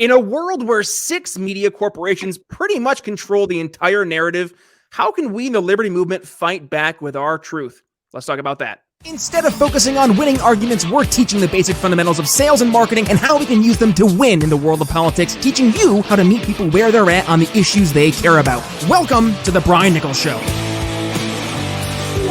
In a world where 6 media corporations pretty much control the entire narrative, how can we in the Liberty Movement fight back with our truth? Let's talk about that. Instead of focusing on winning arguments, we're teaching the basic fundamentals of sales and marketing and how we can use them to win in the world of politics, teaching you how to meet people where they're at on the issues they care about. Welcome to the Brian Nichols Show.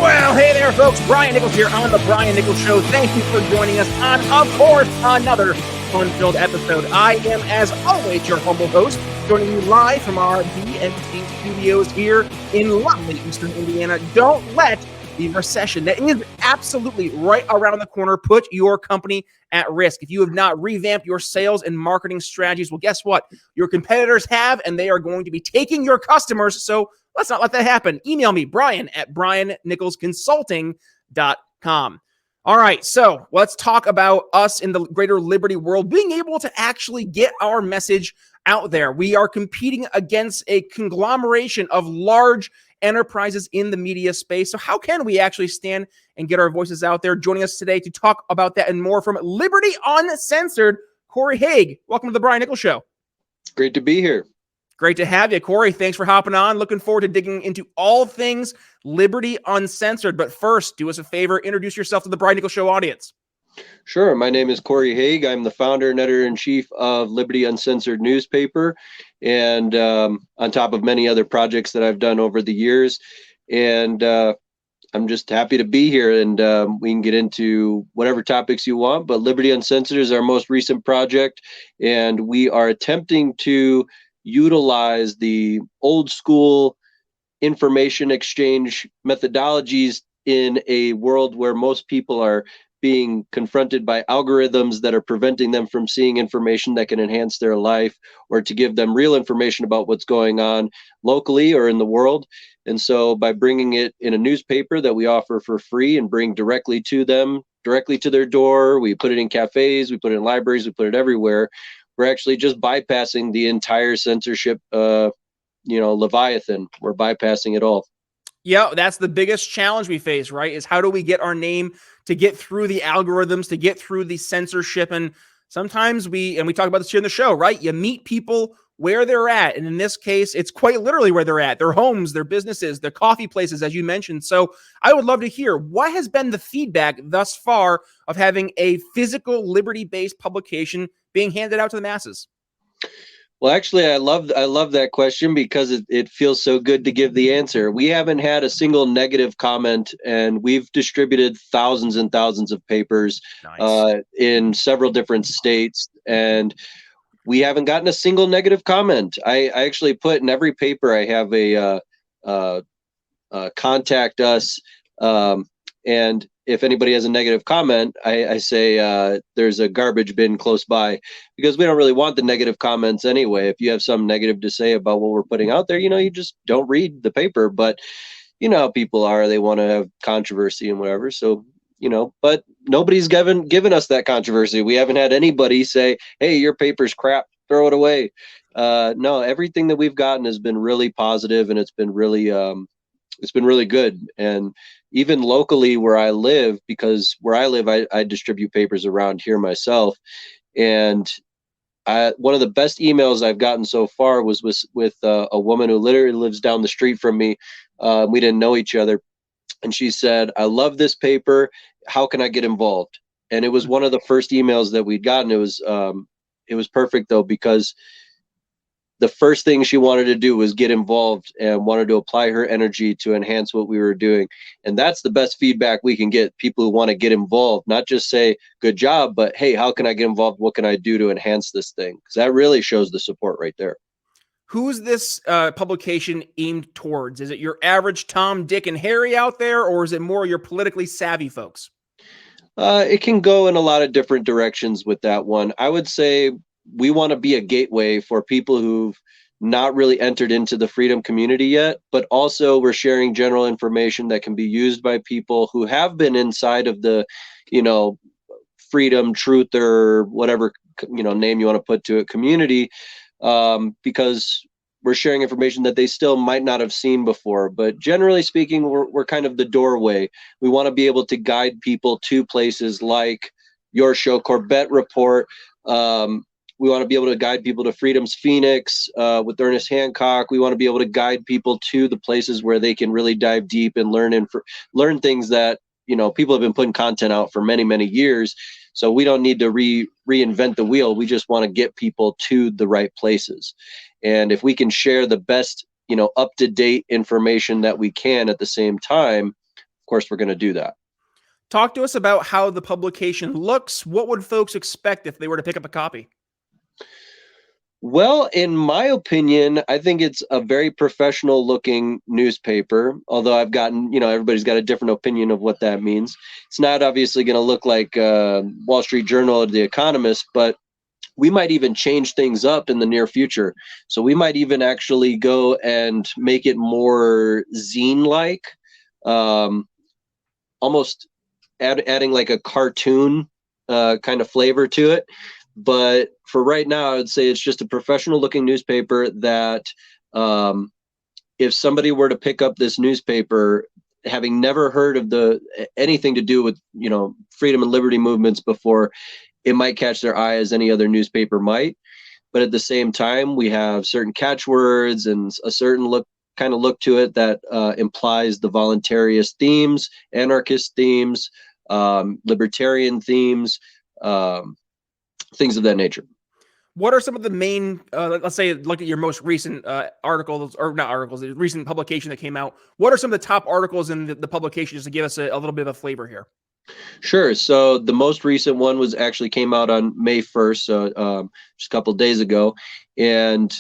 Well, hey there, folks. Brian Nichols here on the Brian Nichols Show. Thank you for joining us on, of course, another fun-filled episode. I am, as always, your humble host, joining you live from our BNT studios here in lovely Eastern Indiana. Don't let the recession that is absolutely right around the corner put your company at risk. If you have not revamped your sales and marketing strategies, well, guess what? Your competitors have, and they are going to be taking your customers. So let's not let that happen. Email me, Brian at briannicholsconsulting.com. All right, so let's talk about us in the greater Liberty world, being able to actually get our message out there. We are competing against a conglomeration of large enterprises in the media space. So how can we actually stand and get our voices out there? Joining us today to talk about that and more from Liberty Uncensored, Cory Haag. Welcome to the Brian Nichols Show. Great to be here. Great to have you, Cory. Thanks for hopping on. Looking forward to digging into all things Liberty Uncensored. But first, do us a favor, introduce yourself to the Brian Nichols Show audience. Sure. My name is Cory Haag. I'm the founder and editor-in-chief of Liberty Uncensored newspaper, and on top of many other projects that I've done over the years. And I'm just happy to be here, and we can get into whatever topics you want. But Liberty Uncensored is our most recent project, and we are attempting to utilize the old school information exchange methodologies in a world where most people are being confronted by algorithms that are preventing them from seeing information that can enhance their life, or to give them real information about what's going on locally or in the world. And so by bringing it in a newspaper that we offer for free and bring directly to them, directly to their door, we put it in cafes, we put it in libraries, we put it everywhere. We're actually just bypassing the entire censorship, Leviathan. We're bypassing it all. Yeah, that's the biggest challenge we face, right? Is how do we get our name to get through the algorithms, to get through the censorship? And sometimes we talk about this here in the show, right? You meet people where they're at. And in this case, it's quite literally where they're at, their homes, their businesses, their coffee places, as you mentioned. So I would love to hear, what has been the feedback thus far of having a physical liberty-based publication being handed out to the masses? Well, actually, I love that question because it feels so good to give the answer. We haven't had a single negative comment, and we've distributed thousands and thousands of papers in several different states, and we haven't gotten a single negative comment. I actually put in every paper I have a contact us, and if anybody has a negative comment, I say there's a garbage bin close by, because we don't really want the negative comments anyway. If you have some negative to say about what we're putting out there, you just don't read the paper. But you know how people are, they want to have controversy and whatever. So, but nobody's given us that controversy. We haven't had anybody say, hey, your paper's crap, throw it away. No, everything that we've gotten has been really positive, and it's been really good. And even locally where I live, because where I live, I distribute papers around here myself. And one of the best emails I've gotten so far was with a woman who literally lives down the street from me. We didn't know each other. And she said, I love this paper. How can I get involved? And it was one of the first emails that we'd gotten. It was perfect, though, because the first thing she wanted to do was get involved and wanted to apply her energy to enhance what we were doing. And that's the best feedback we can get. People who want to get involved, not just say, good job, but hey, how can I get involved? What can I do to enhance this thing? Because that really shows the support right there. Who's this publication aimed towards? Is it your average Tom, Dick, and Harry out there, or is it more your politically savvy folks? It can go in a lot of different directions with that one. I would say we want to be a gateway for people who've not really entered into the freedom community yet, but also we're sharing general information that can be used by people who have been inside of the, freedom, truth, or whatever, name you want to put to it, community, because we're sharing information that they still might not have seen before. But generally speaking, we're kind of the doorway. We want to be able to guide people to places like your show, Corbett Report, We want to be able to guide people to Freedom's Phoenix with Ernest Hancock. We want to be able to guide people to the places where they can really dive deep and learn things that, people have been putting content out for many, many years. So we don't need to reinvent the wheel. We just want to get people to the right places. And if we can share the best, up-to-date information that we can at the same time, of course, we're going to do that. Talk to us about how the publication looks. What would folks expect if they were to pick up a copy? Well, in my opinion, I think it's a very professional looking newspaper, although I've gotten, everybody's got a different opinion of what that means. It's not obviously going to look like Wall Street Journal or The Economist, but we might even change things up in the near future. So we might even actually go and make it more zine-like, almost adding like a cartoon kind of flavor to it. But for right now, I would say it's just a professional looking newspaper that if somebody were to pick up this newspaper, having never heard of anything to do with, freedom and liberty movements before, it might catch their eye as any other newspaper might. But at the same time, we have certain catchwords and a certain look to it that implies the voluntarist themes, anarchist themes, libertarian themes, things of that nature. What are some of the main, let's say, look at your most recent articles, or not articles, the recent publication that came out. What are some of the top articles in the publication, just to give us a little bit of a flavor here? Sure. So the most recent one came out on May 1st, so just a couple of days ago. And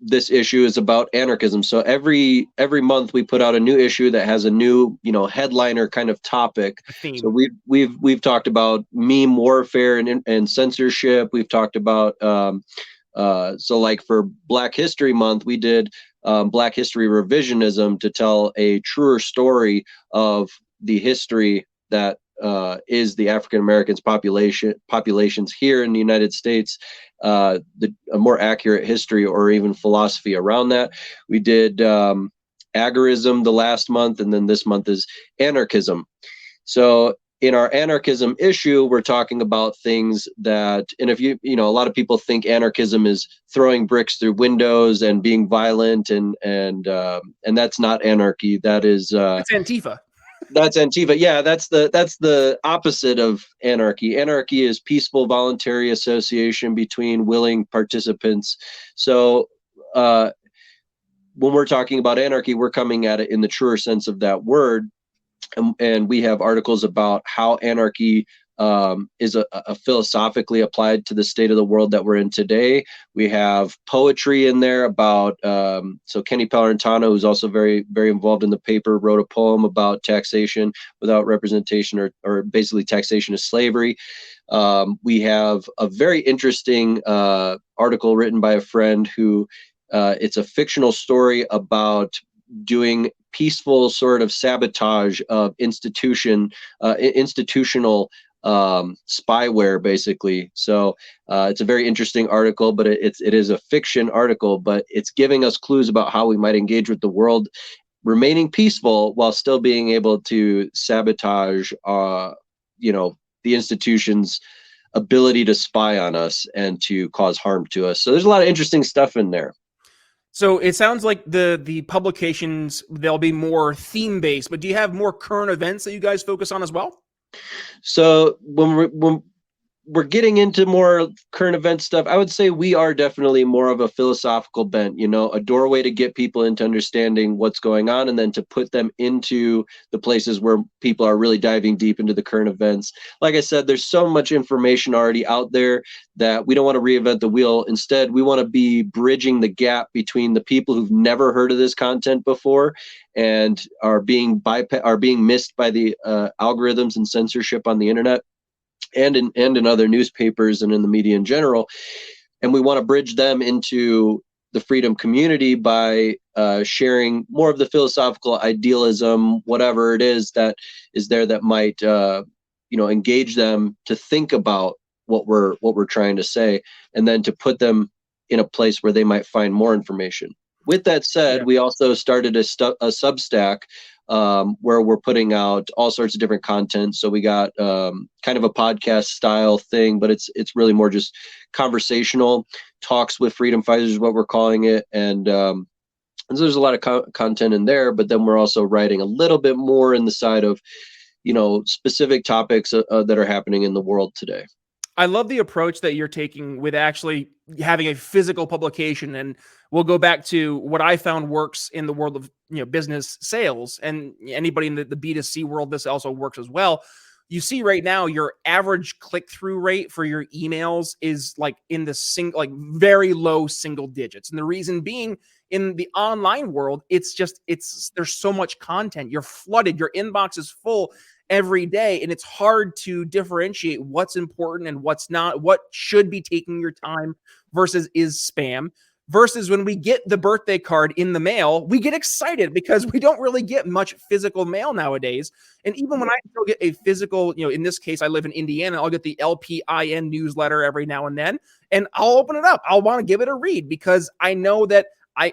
this issue is about anarchism. So every month we put out a new issue that has a new, headliner kind of topic. So we've talked about meme warfare and censorship. We've talked about so like for Black History Month, we did Black History revisionism to tell a truer story of the history that is the African Americans populations here in the United States, a more accurate history or even philosophy around that. We did agorism the last month, and then this month is anarchism. So in our anarchism issue, we're talking about things that, and if a lot of people think anarchism is throwing bricks through windows and being violent, and that's not anarchy. That is that's Antifa. That's Antifa. Yeah, that's the opposite of anarchy. Anarchy is peaceful, voluntary association between willing participants. So when we're talking about anarchy, we're coming at it in the truer sense of that word. And we have articles about how anarchy is a philosophically applied to the state of the world that we're in today. We have poetry in there about, so Kenny Palantano, who's also very, very involved in the paper, wrote a poem about taxation without representation, or basically taxation is slavery. We have a very interesting article written by a friend who, it's a fictional story about doing peaceful sort of sabotage of institutional spyware, basically. So it's a very interesting article, but it is a fiction article, but it's giving us clues about how we might engage with the world, remaining peaceful while still being able to sabotage the institution's ability to spy on us and to cause harm to us. So there's a lot of interesting stuff in there. So it sounds like the publications, they'll be more theme based, but do you have more current events that you guys focus on as well? So when we're getting into more current event stuff, I would say we are definitely more of a philosophical bent, a doorway to get people into understanding what's going on, and then to put them into the places where people are really diving deep into the current events. Like I said, there's so much information already out there that we don't want to reinvent the wheel. Instead, we want to be bridging the gap between the people who've never heard of this content before and are being missed by the algorithms and censorship on the internet, and in other newspapers and in the media in general. And we want to bridge them into the freedom community by sharing more of the philosophical idealism, whatever it is that is there that might engage them to think about what we're trying to say, and then to put them in a place where they might find more information. With that said, we also started a Substack where we're putting out all sorts of different content. So we got kind of a podcast style thing, but it's really more just conversational talks with freedom fighters is what we're calling it. And so there's a lot of content in there, but then we're also writing a little bit more in the side of, specific topics that are happening in the world today. I love the approach that you're taking with actually having a physical publication. And we'll go back to what I found works in the world of business sales, and anybody in the B2C world, this also works as well. You see right now, your average click-through rate for your emails is like in the very low single digits. And the reason being, in the online world, there's so much content. You're flooded. Your inbox is full every day, and it's hard to differentiate what's important and what's not, what should be taking your time versus is spam. Versus when we get the birthday card in the mail, we get excited because we don't really get much physical mail nowadays. And even when I still get a physical, in this case, I live in Indiana, I'll get the LPIN newsletter every now and then, and I'll open it up. I'll want to give it a read because I know that I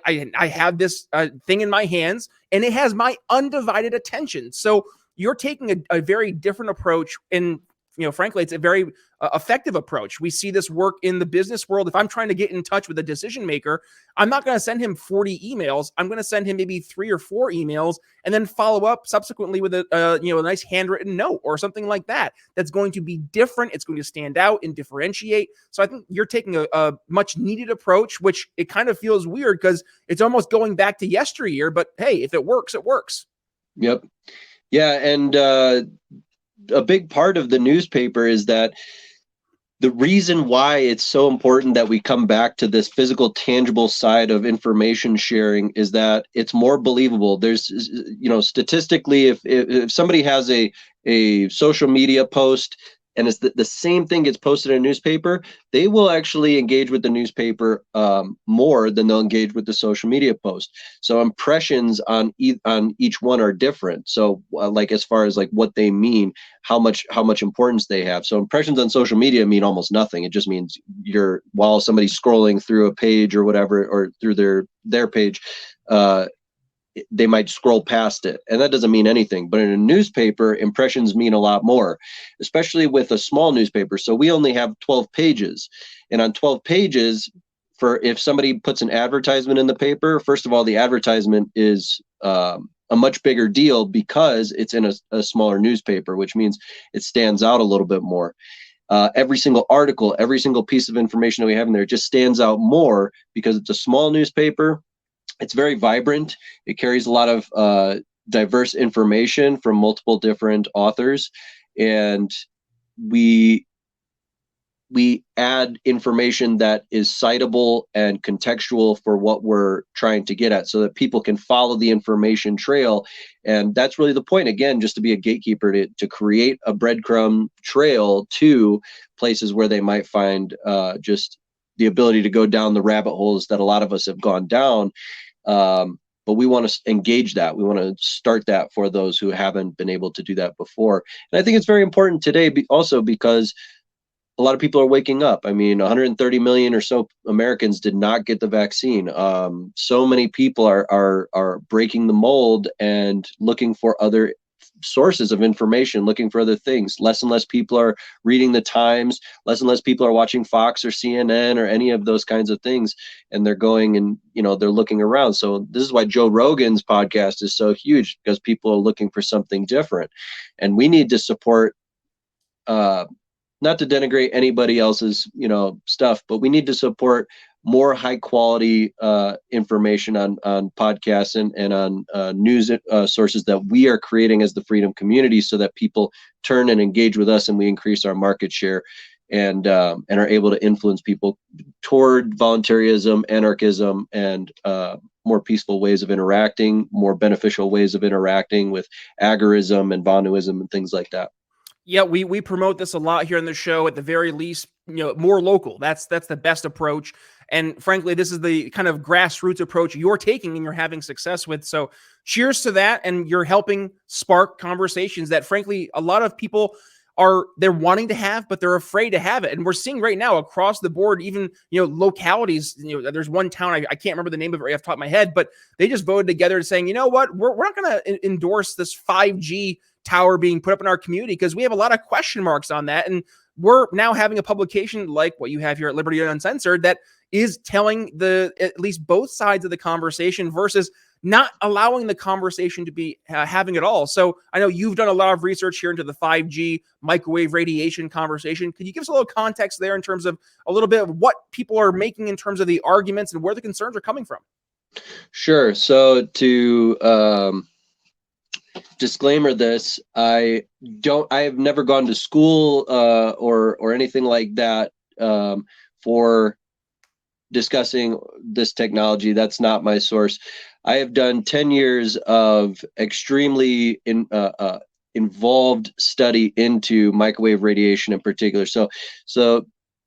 have this thing in my hands and it has my undivided attention. So you're taking a very different approach, and frankly, it's a very effective approach. We see this work in the business world. If I'm trying to get in touch with a decision maker, I'm not going to send him 40 emails. I'm going to send him maybe 3 or 4 emails and then follow up subsequently with a nice handwritten note or something like that. That's going to be different. It's going to stand out and differentiate. So I think you're taking a much needed approach, which it kind of feels weird because it's almost going back to yesteryear. But hey, if it works, it works. Yep. Yeah, and a big part of the newspaper is that the reason why it's so important that we come back to this physical, tangible side of information sharing is that it's more believable. There's, statistically, if somebody has a social media post and it's the same thing gets posted in a newspaper, they will actually engage with the newspaper more than they'll engage with the social media post. So impressions on each one are different. So like as far as like what they mean, how much importance they have. So impressions on social media mean almost nothing. It just means while somebody's scrolling through a page or whatever, or through their page, they might scroll past it, and that doesn't mean anything. But in a newspaper, impressions mean a lot more, especially with a small newspaper. So we only have 12 pages, and on 12 pages, if somebody puts an advertisement in the paper, first of all, the advertisement is a much bigger deal because it's in a smaller newspaper, which means it stands out a little bit more. Every single article, every single piece of information that we have in there just stands out more because it's a small newspaper. It's very vibrant. It carries a lot of diverse information from multiple different authors, and we add information that is citable and contextual for what we're trying to get at, so that people can follow the information trail. And that's really the point, again, just to be a gatekeeper, to create a breadcrumb trail to places where they might find just the ability to go down the rabbit holes that a lot of us have gone down. But we want to engage that. We want to start that for those who haven't been able to do that before. And I think it's very important today also because a lot of people are waking up. I mean, 130 million or so Americans did not get the vaccine. So many people are breaking the mold and looking for other sources of information, looking for other things. Less and less people are reading the Times. Less and less people are watching Fox or CNN or any of those kinds of things. And they're going and, they're looking around. So this is why Joe Rogan's podcast is so huge, because people are looking for something different. And we need to support, not to denigrate anybody else's, stuff, but we need to support more high quality information on podcasts and on news sources that we are creating as the freedom community, so that people turn and engage with us and we increase our market share and are able to influence people toward voluntarism, anarchism, and more peaceful ways of interacting, more beneficial ways of interacting with agorism and voodooism and things like that. Yeah, we promote this a lot here on the show. At the very least, more local. That's the best approach. And frankly, this is the kind of grassroots approach you're taking and you're having success with. So cheers to that. And you're helping spark conversations that, frankly, a lot of people they're wanting to have, but they're afraid to have it. And we're seeing right now across the board, even, localities, there's one town, I can't remember the name of it right off the top of my head, but they just voted together saying, you know what, we're not going to endorse this 5G tower being put up in our community because we have a lot of question marks on that. And we're now having a publication like what you have here at Liberty Uncensored that is telling at least both sides of the conversation versus not allowing the conversation to be having it all. So I know you've done a lot of research here into the 5G microwave radiation conversation. Could you give us a little context there in terms of a little bit of what people are making in terms of the arguments and where the concerns are coming from? Sure. So to disclaimer this, I have never gone to school or anything like that for discussing this technology. That's not my source. I have done 10 years of extremely involved study into microwave radiation in particular. So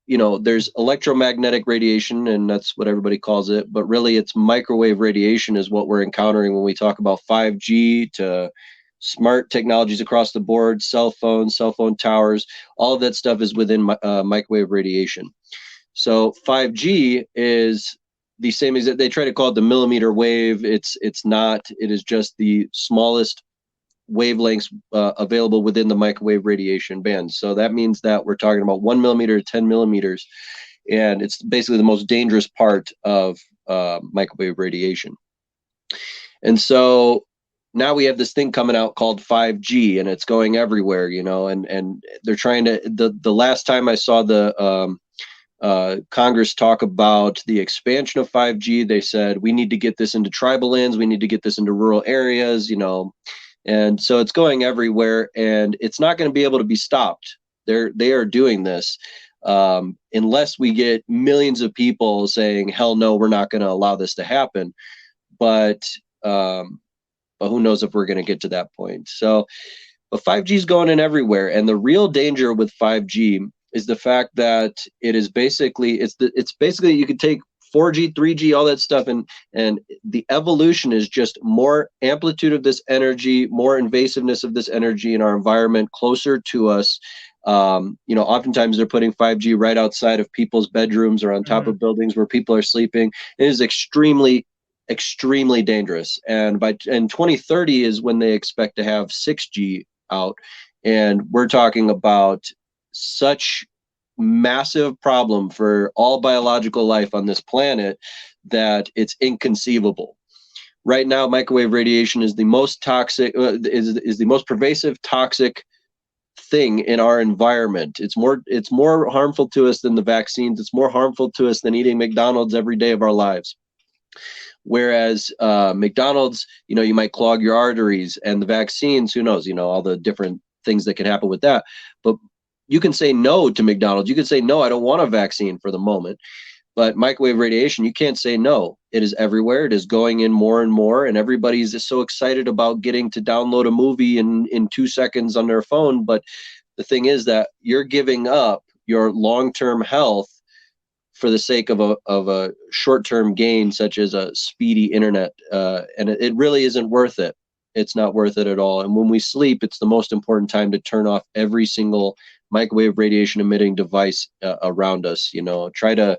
there's electromagnetic radiation, and that's what everybody calls it, but really it's microwave radiation is what we're encountering when we talk about 5G to smart technologies across the board, cell phone towers. All of that stuff is within microwave radiation. So 5G is the same as they try to call it the millimeter wave. It's not. It is just the smallest wavelengths available within the microwave radiation band. So that means that we're talking about 1 millimeter to 10 millimeters, and it's basically the most dangerous part of microwave radiation. And so now we have this thing coming out called 5G, and it's going everywhere, and they're trying to. The last time I saw the Congress talk about the expansion of 5G, they said we need to get this into tribal lands, we need to get this into rural areas, and so it's going everywhere, and it's not going to be able to be stopped. They are doing this unless we get millions of people saying, hell no, we're not going to allow this to happen. But who knows if we're going to get to that point. So, but 5G is going in everywhere, and the real danger with 5G is the fact that it is basically it's basically you could take 4G, 3G, all that stuff, and the evolution is just more amplitude of this energy, more invasiveness of this energy in our environment, closer to us. Oftentimes they're putting 5G right outside of people's bedrooms or on top of buildings where people are sleeping. It is extremely, extremely dangerous. And by 2030 is when they expect to have 6G out, and we're talking about such massive problem for all biological life on this planet that it's inconceivable. Right now, microwave radiation is the most toxic, is the most pervasive toxic thing in our environment. It's more harmful to us than the vaccines. It's more harmful to us than eating McDonald's every day of our lives. Whereas McDonald's, you might clog your arteries, and the vaccines, who knows, all the different things that can happen with that. But you can say no to McDonald's. You can say, no, I don't want a vaccine for the moment. But microwave radiation, you can't say no. It is everywhere. It is going in more and more. And everybody's just so excited about getting to download a movie in 2 seconds on their phone. But the thing is that you're giving up your long-term health for the sake of a short-term gain, such as a speedy internet. And it really isn't worth it. It's not worth it at all. And when we sleep, it's the most important time to turn off every single microwave radiation emitting device around us. Try to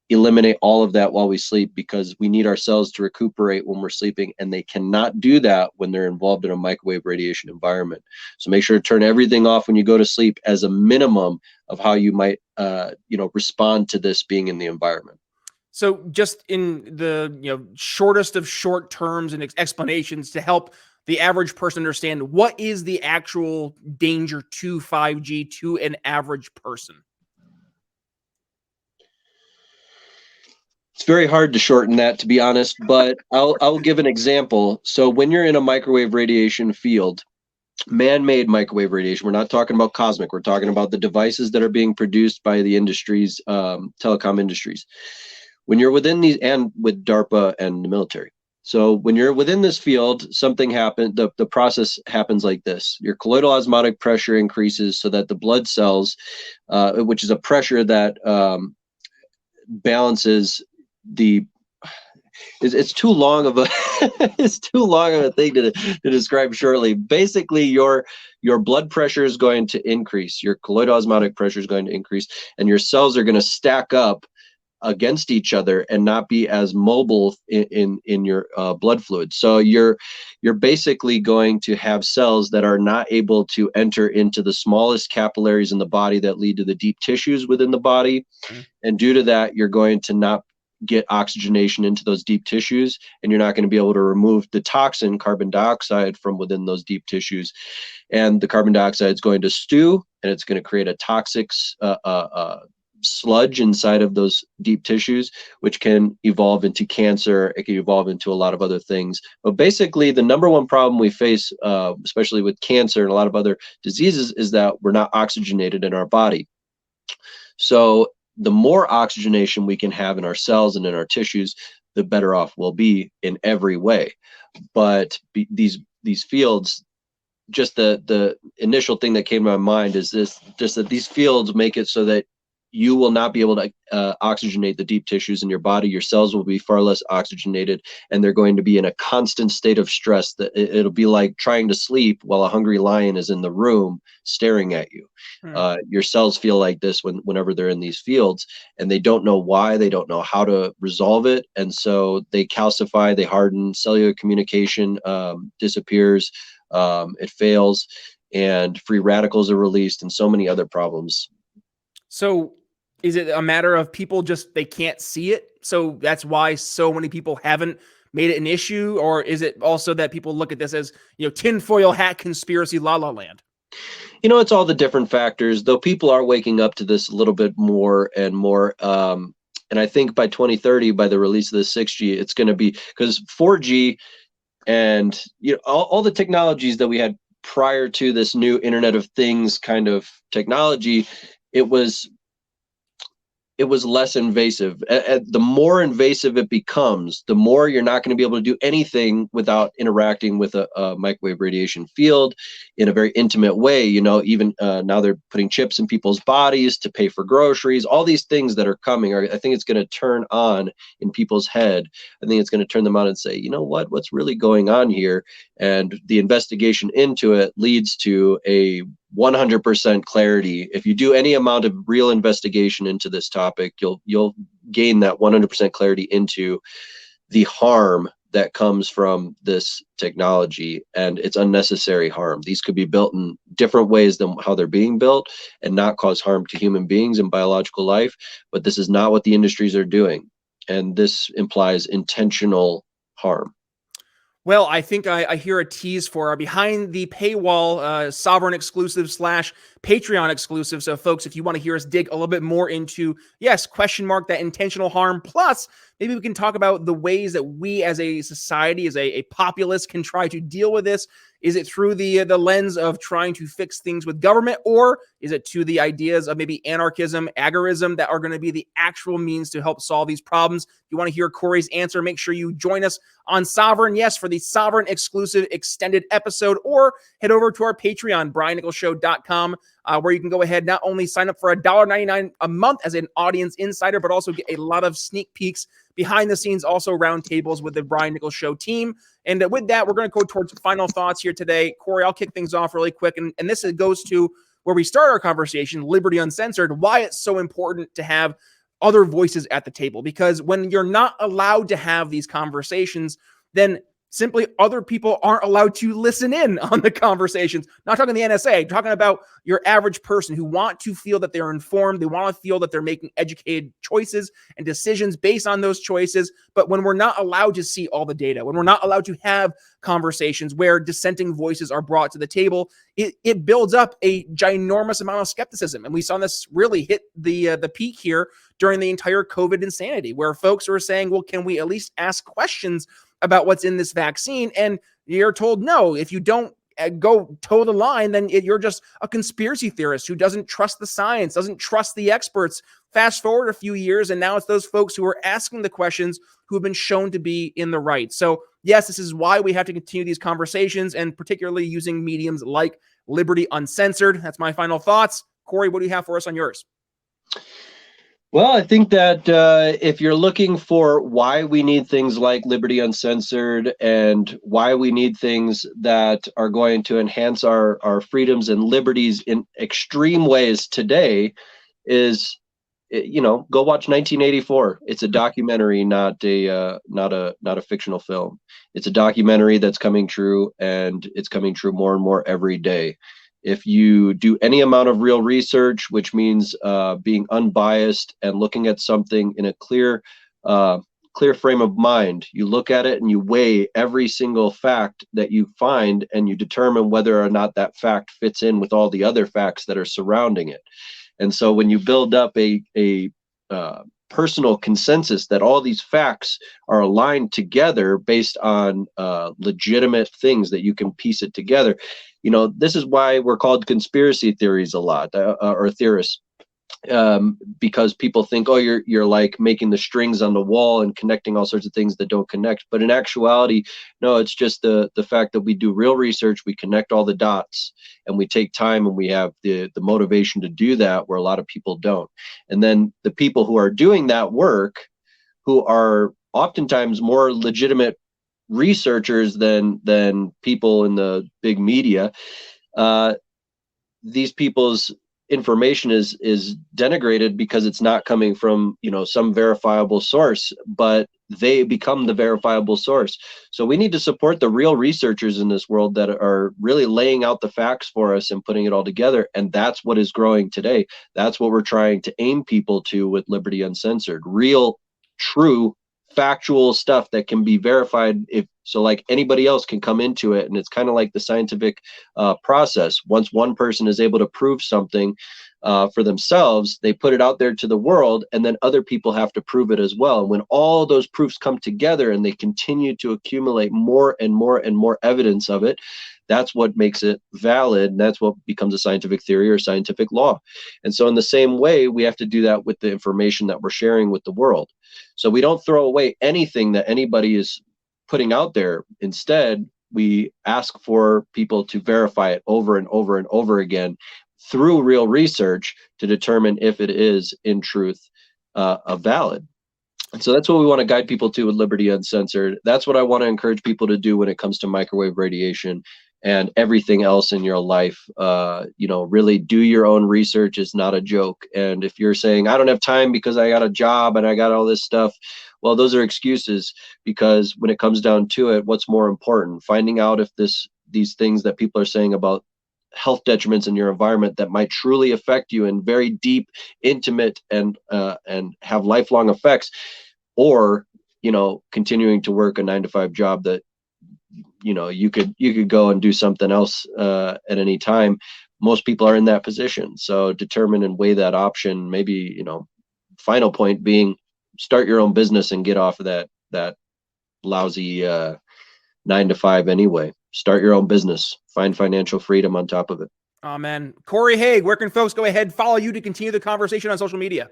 eliminate all of that while we sleep, because we need our cells to recuperate when we're sleeping, and they cannot do that when they're involved in a microwave radiation environment. So make sure to turn everything off when you go to sleep as a minimum of how you might respond to this being in the environment. So just in the shortest of short terms and explanations to help the average person understand, what is the actual danger to 5G to an average person? It's very hard to shorten that, to be honest, but I'll give an example. So when you're in a microwave radiation field, man-made microwave radiation, we're not talking about cosmic, we're talking about the devices that are being produced by the industries, telecom industries. When you're within these, and with DARPA and the military. So when you're within this field, something happened, the process happens like this. Your colloidal osmotic pressure increases so that the blood cells, which is a pressure that balances it's too long of a it's too long of a thing to describe shortly. Basically, your blood pressure is going to increase, your colloidal osmotic pressure is going to increase, and your cells are going to stack up against each other and not be as mobile in your blood fluid. So you're basically going to have cells that are not able to enter into the smallest capillaries in the body that lead to the deep tissues within the body. And due to that, you're going to not get oxygenation into those deep tissues, and you're not going to be able to remove the toxin carbon dioxide from within those deep tissues. And the carbon dioxide is going to stew, and it's going to create a toxic sludge inside of those deep tissues, which can evolve into cancer. It can evolve into a lot of other things. But basically, the number one problem we face, especially with cancer and a lot of other diseases, is that we're not oxygenated in our body. So the more oxygenation we can have in our cells and in our tissues, the better off we'll be in every way. But these fields, just the initial thing that came to my mind is just that these fields make it so that you will not be able to oxygenate the deep tissues in your body. Your cells will be far less oxygenated, and they're going to be in a constant state of stress. That it'll be like trying to sleep while a hungry lion is in the room staring at you. Your cells feel like this whenever they're in these fields, and they don't know why, they don't know how to resolve it, and so they calcify, they harden, cellular communication disappears, it fails, and free radicals are released, and so many other problems. So is it a matter of people they can't see it? So that's why so many people haven't made it an issue? Or is it also that people look at this as, tinfoil hat conspiracy, la la land? It's all the different factors, though people are waking up to this a little bit more and more. And I think by 2030, by the release of the 6G, it's going to be, because 4G and all the technologies that we had prior to this new Internet of Things kind of technology, it was less invasive. The more invasive it becomes, the more you're not going to be able to do anything without interacting with a microwave radiation field in a very intimate way. Even now they're putting chips in people's bodies to pay for groceries. All these things that are coming, I think it's going to turn on in people's head. I think it's going to turn them on and say, what's really going on here? And the investigation into it leads to a 100% clarity. If you do any amount of real investigation into this topic, you'll gain that 100% clarity into the harm that comes from this technology, and it's unnecessary harm. These could be built in different ways than how they're being built and not cause harm to human beings and biological life, but this is not what the industries are doing, and this implies intentional harm. Well, I think I hear a tease for our behind the paywall sovereign exclusive / Patreon exclusive. So folks, if you want to hear us dig a little bit more into, that intentional harm, plus maybe we can talk about the ways that we as a society, as a populace, can try to deal with this. Is it through the lens of trying to fix things with government, or is it to the ideas of maybe anarchism, agorism that are going to be the actual means to help solve these problems? If you want to hear Cory's answer, make sure you join us on Sovereign, for the Sovereign exclusive extended episode, or head over to our Patreon, briannicholsshow.com, where you can go ahead, not only sign up for $1.99 a month as an audience insider, but also get a lot of sneak peeks behind the scenes, also roundtables with the Brian Nichols Show team. And with that, we're going to go towards final thoughts here today. Cory, I'll kick things off really quick. And this goes to where we start our conversation, Liberty Uncensored, why it's so important to have other voices at the table. Because when you're not allowed to have these conversations, then simply other people aren't allowed to listen in on the conversations. Not talking the NSA, talking about your average person who want to feel that they're informed. They want to feel that they're making educated choices and decisions based on those choices. But when we're not allowed to see all the data, when we're not allowed to have conversations where dissenting voices are brought to the table, it builds up a ginormous amount of skepticism. And we saw this really hit the peak here during the entire COVID insanity, where folks were saying, well, can we at least ask questions about what's in this vaccine? And you're told, no, if you don't go toe the line, then you're just a conspiracy theorist who doesn't trust the science, doesn't trust the experts. Fast forward a few years, and now it's those folks who are asking the questions who have been shown to be in the right. So yes, this is why we have to continue these conversations, and particularly using mediums like Liberty Uncensored. That's my final thoughts. Cory, what do you have for us on yours? Well, I think that if you're looking for why we need things like Liberty Uncensored and why we need things that are going to enhance our freedoms and liberties in extreme ways today, is go watch 1984. It's a documentary, not a fictional film. It's a documentary that's coming true, and it's coming true more and more every day. If you do any amount of real research, which means being unbiased and looking at something in a clear frame of mind, you look at it and you weigh every single fact that you find, and you determine whether or not that fact fits in with all the other facts that are surrounding it. And so when you build up a personal consensus that all these facts are aligned together based on legitimate things that you can piece it together, this is why we're called conspiracy theories a lot, or theorists, because people think, oh, you're like making the strings on the wall and connecting all sorts of things that don't connect. But in actuality, no, it's just the fact that we do real research, we connect all the dots, and we take time, and we have the motivation to do that, where a lot of people don't. And then the people who are doing that work, who are oftentimes more legitimate researchers than people in the big media, these people's information is denigrated because it's not coming from some verifiable source, but they become the verifiable source. So we need to support the real researchers in this world that are really laying out the facts for us and putting it all together. And that's what is growing today. That's what we're trying to aim people to with Liberty Uncensored: real, true, factual stuff that can be verified. Like anybody else can come into it, and it's kind of like the scientific process. Once one person is able to prove something for themselves, they put it out there to the world, and then other people have to prove it as well. And when all those proofs come together and they continue to accumulate more and more and more evidence of it, that's what makes it valid, and that's what becomes a scientific theory or scientific law. And so in the same way, we have to do that with the information that we're sharing with the world. So we don't throw away anything that anybody is putting out there. Instead, we ask for people to verify it over and over and over again through real research to determine if it is in truth valid. And so that's what we want to guide people to with Liberty Uncensored. That's what I want to encourage people to do when it comes to microwave radiation and everything else in your life. Really do your own research. Is not a joke. And if you're saying, I don't have time because I got a job and I got all this stuff, well, those are excuses, because when it comes down to it, what's more important? Finding out if these things that people are saying about health detriments in your environment that might truly affect you in very deep, intimate, and have lifelong effects, or continuing to work a 9-to-5 job that you could go and do something else at any time. Most people are in that position. So determine and weigh that option. Maybe final point being, start your own business and get off of that lousy 9-to-5 anyway. Start your own business. Find financial freedom on top of it. Amen. Cory Haag, where can folks go ahead, follow you to continue the conversation on social media?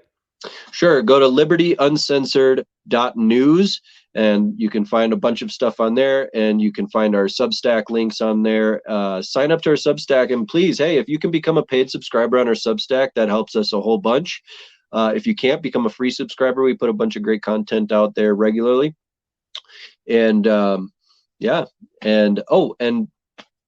Sure. Go to libertyuncensored.news, and you can find a bunch of stuff on there, and you can find our Substack links on there. Sign up to our Substack, and please, hey, if you can become a paid subscriber on our Substack, that helps us a whole bunch. If you can't, become a free subscriber. We put a bunch of great content out there regularly. And and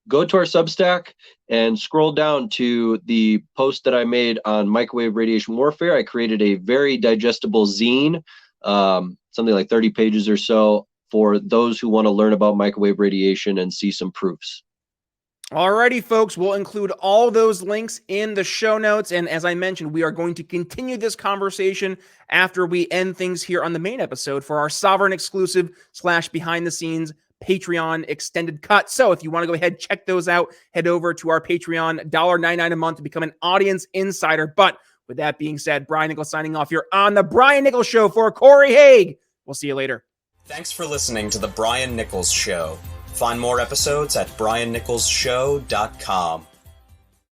go to our Substack and scroll down to the post that I made on microwave radiation warfare. I created a very digestible zine, something like 30 pages or so, for those who want to learn about microwave radiation and see some proofs. Alrighty, folks, we'll include all those links in the show notes. And as I mentioned, we are going to continue this conversation after we end things here on the main episode for our Sovereign exclusive / behind the scenes Patreon extended cut. So if you want to go ahead, check those out, head over to our Patreon, $1.99 a month to become an audience insider. But with that being said, Brian Nichols signing off here on the Brian Nichols Show for Cory Haag. We'll see you later. Thanks for listening to the Brian Nichols Show. Find more episodes at briannicholsshow.com.